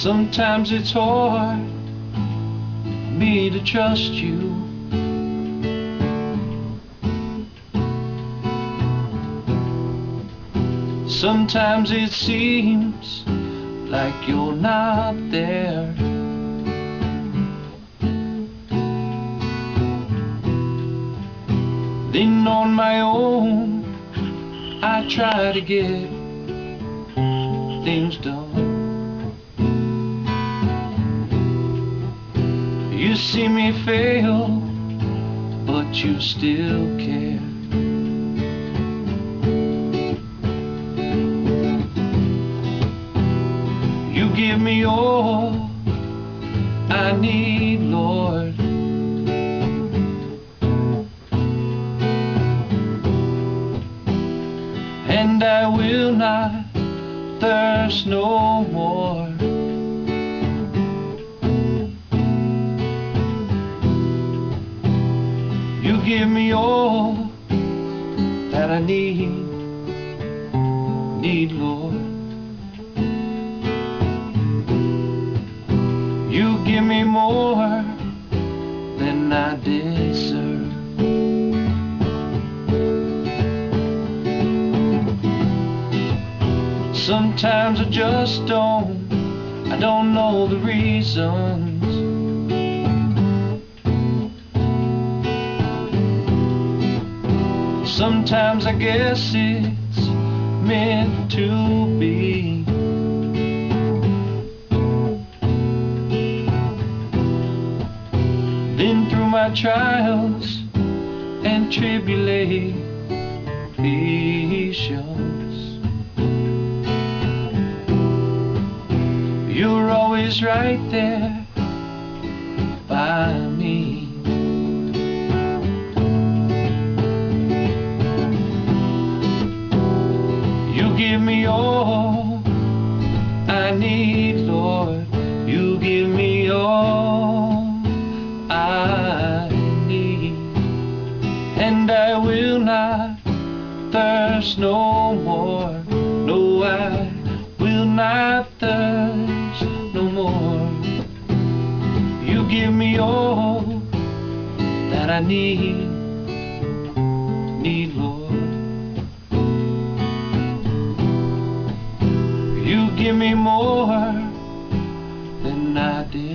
Sometimes it's hard for me to trust you. Sometimes it seems like you're not there. Then on my own I try to get things done. You see me fail, but you still care. You give me all I need, Lord. And I will not thirst no more. You give me all that I need, Lord. You give me more than I deserve. Sometimes I just don't know the reasons. Sometimes I guess it's meant to be. Then through my trials and tribulations, you're always right there by me. You give me all I need, Lord. You give me all I need, and I will not thirst no more. No, I will not thirst no more. You give me all that I need, Lord. You give me more than I did.